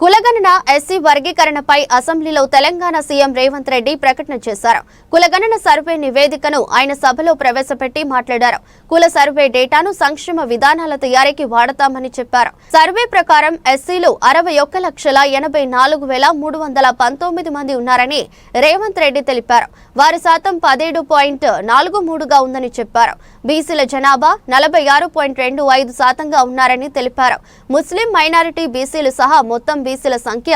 కులగణన ఎస్సీ వర్గీకరణపై అసెంబ్లీలో తెలంగాణ సీఎం రేవంత్ రెడ్డి ప్రకటన చేశారు. కులగణన సర్వే నివేదికను ఆయన సభలో ప్రవేశపెట్టి మాట్లాడారు. కుల సర్వే డేటాను సంక్షేమ విధానాల తయారీకి వాడతామని చెప్పారు. సర్వే ప్రకారం ఎస్సీలు 61,84,319 మంది ఉన్నారని రేవంత్ రెడ్డి తెలిపారు. వారి శాతం 17.43గా ఉందని చెప్పారు. బీసీల జనాభా 46.25% ఉన్నారని తెలిపారు. ముస్లిం మైనారిటీ బీసీలు సహా మొత్తం బీసీల సంఖ్య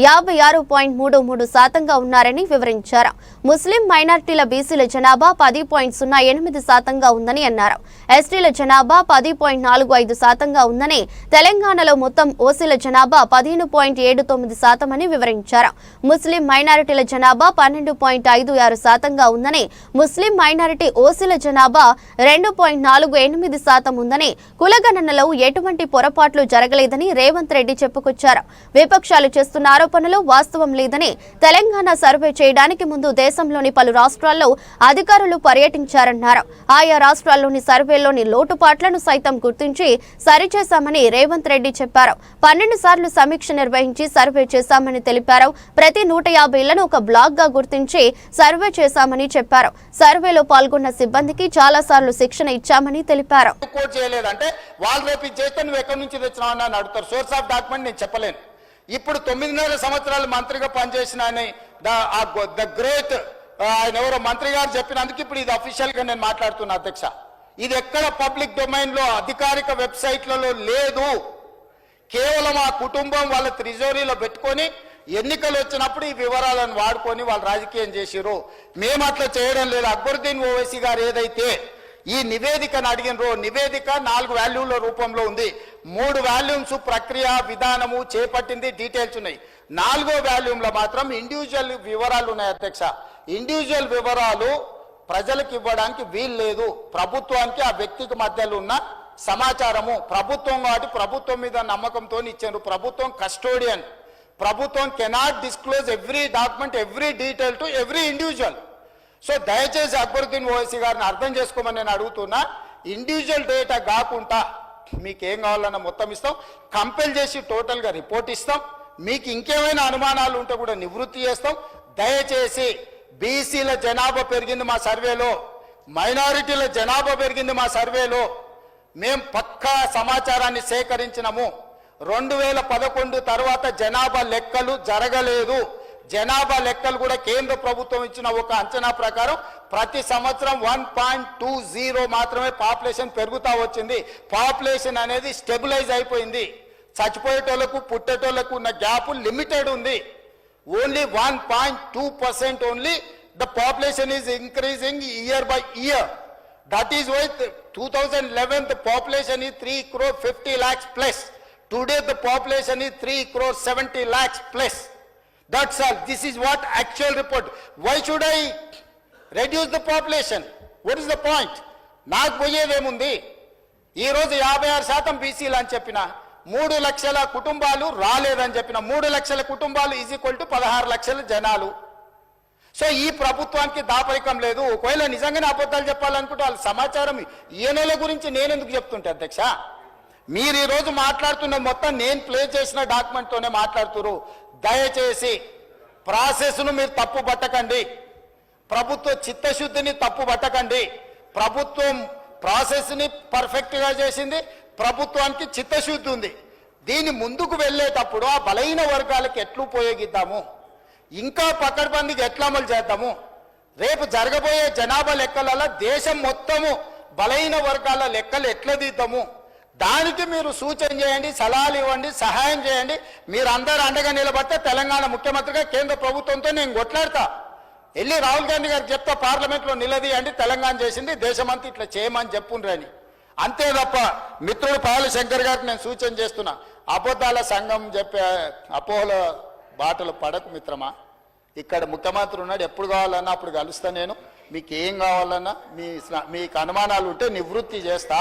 56.33% ఉన్నారని వివరించారు. ముస్లిం మైనారిటీల బీసీల జనాభా 10.08% ఉందని అన్నారు. ఎస్టీల జనాభా 10.45% ఉందని, తెలంగాణలో మొత్తం ఓసీల జనాభా 15.79% అని వివరించారు. ముస్లిం మైనారిటీల జనాభా 12.56% ఉందని, ముస్లిం మైనారిటీ ఓసీల జనాభా 2.48% ఉందని, కులగణనలో ఎటువంటి పొరపాట్లు జరగలేదని రేవంత్ రెడ్డి చెప్పుకొచ్చారు. విపక్షాలు చేస్తున్న ఆరోపణలు వాస్తవం లేదని, తెలంగాణ సర్వే చేయడానికి ముందు దేశంలోని పలు రాష్ట్రాల్లో అధికారులు పర్యటించారన్నారు. ఆయా రాష్ట్రాల్లోని సర్వేలోని లోటుపాట్లను సైతం గుర్తించి సరిచేశామని రేవంత్ రెడ్డి చెప్పారు. 12 సార్లు సమీక్ష నిర్వహించి సర్వే చేశామని తెలిపారు. ప్రతి 150 ఇళ్లను ఒక బ్లాక్ గా గుర్తించి సర్వే చేశామని చెప్పారు. సర్వేలో పాల్గొన్న సిబ్బందికి చాలా సార్లు శిక్షణ ఇచ్చామని తెలిపారు. ఇప్పుడు 9.5 సంవత్సరాలు మంత్రిగా పనిచేసిన ఆయన ఎవరో మంత్రి గారు చెప్పినందుకు ఇప్పుడు ఇది అఫీషియల్ గా నేను మాట్లాడుతున్నా అధ్యక్ష. ఇది ఎక్కడ పబ్లిక్ డొమైన్ లో అధికారిక వెబ్సైట్లలో లేదు. కేవలం ఆ కుటుంబం వాళ్ళ ట్రెజరీలో పెట్టుకొని ఎన్నికలు వచ్చినప్పుడు ఈ వివరాలను వాడుకొని వాళ్ళు రాజకీయం చేసిరు. మేము అట్లా చేయడం లేదు. అక్బరుద్దీన్ ఓవైసీ గారు ఏదైతే ఈ నివేదికను అడిగినరో, నివేదిక 4 వాల్యూమ్ల రూపంలో ఉంది. 3 వాల్యూమ్స్ ప్రక్రియ విధానము చేపట్టింది, డీటెయిల్స్ ఉన్నాయి. 4వ వాల్యూమ్లో మాత్రం ఇండివిజువల్ వివరాలు ఉన్నాయి అధ్యక్ష. ఇండివిజువల్ వివరాలు ప్రజలకు ఇవ్వడానికి వీలు లేదు. ప్రభుత్వానికి ఆ వ్యక్తికి మధ్యలో ఉన్న సమాచారము ప్రభుత్వం కాబట్టి ప్రభుత్వం మీద నమ్మకంతో ఇచ్చారు. ప్రభుత్వం కస్టోడియన్. ప్రభుత్వం cannot disclose every document, every detail to every individual. So దయచేసి అక్బరుద్దీన్ ఓవైసీ గారిని అర్థం చేసుకోమని నేను అడుగుతున్నా. ఇండివిజువల్ డేటా కాకుండా మీకు ఏం కావాలన్నా మొత్తం ఇస్తాం. కంపెల్ చేసి టోటల్గా రిపోర్ట్ ఇస్తాం. మీకు ఇంకేమైనా అనుమానాలు ఉంటే కూడా నివృత్తి చేస్తాం. దయచేసి బీసీల జనాభా పెరిగింది మా సర్వేలో, మైనారిటీల జనాభా పెరిగింది మా సర్వేలో. మేము పక్కా సమాచారాన్ని సేకరించినాము. 2011 తర్వాత జనాభా లెక్కలు జరగలేదు. జనాభా లెక్కలు కూడా కేంద్ర ప్రభుత్వం ఇచ్చిన ఒక అంచనా ప్రకారం ప్రతి సంవత్సరం 1.20 మాత్రమే పాపులేషన్ పెరుగుతా వచ్చింది. పాపులేషన్ అనేది స్టెబిలైజ్ అయిపోయింది. చచ్చిపోయేటోళ్లకు పుట్టేటోళ్లకు ఉన్న గ్యాప్ లిమిటెడ్ ఉంది. Only 1.2% only the population is increasing year by year. That is why 2011 the population is 3.50 crore plus. Today the population is 3.70 crore plus. That's all. This is what actual report. Why should I reduce the population? What is the point? నాకు పోయేదేముంది? ఈరోజు 56% బీసీలు అని చెప్పిన, 3 లక్షల కుటుంబాలు రాలేదని చెప్పిన, 3 లక్షల కుటుంబాలు ఈజ్ ఈక్వల్ టు 16 లక్షల జనాలు. సో ఈ ప్రభుత్వానికి దాపరికం లేదు. ఒకవేళ నిజంగానే అబద్ధాలు చెప్పాలనుకుంటే వాళ్ళ సమాచారం ఈయనల గురించి నేను ఎందుకు చెప్తుంటే అధ్యక్ష? మీరు ఈరోజు మాట్లాడుతున్న మొత్తం నేను ప్లే చేసిన డాక్యుమెంట్తోనే మాట్లాడుతున్నారు. దయచేసి ప్రాసెస్ను మీరు తప్పు పట్టకండి. ప్రభుత్వ చిత్తశుద్ధిని తప్పు పట్టకండి. ప్రభుత్వం ప్రాసెస్ని పర్ఫెక్ట్గా చేసింది. ప్రభుత్వానికి చిత్తశుద్ధి ఉంది. దీన్ని ముందుకు వెళ్ళేటప్పుడు ఆ బలహీన వర్గాలకు ఎట్లు ఉపయోగిద్దాము, ఇంకా పకడ్బందీకి ఎట్లా అమలు చేద్దాము, రేపు జరగబోయే జనాభా లెక్కలలో దేశం మొత్తము బలహీన వర్గాల లెక్కలు ఎట్లా తీద్దాము, దానికి మీరు సూచన చేయండి, సలహాలు ఇవ్వండి, సహాయం చేయండి. మీరు అందరూ అండగా నిలబడితే తెలంగాణ ముఖ్యమంత్రిగా కేంద్ర ప్రభుత్వంతో నేను కొట్లాడతా. వెళ్ళి రాహుల్ గాంధీ గారికి చెప్తా, పార్లమెంట్లో నిలదీయండి, తెలంగాణ చేసింది దేశమంతా ఇట్లా చేయమని చెప్పుండ్రని. అంతే తప్ప మిత్రుడు పాల శంకర్ గారికి నేను సూచన చేస్తున్నా, అబద్ధాల సంఘం చెప్పే అపోహల బాటలు పడకు మిత్రమా. ఇక్కడ ముఖ్యమంత్రి ఉన్నాడు, ఎప్పుడు కావాలన్నా అప్పుడు కలుస్తా నేను. మీకు ఏం కావాలన్నా మీకు అనుమానాలు ఉంటే నివృత్తి చేస్తా.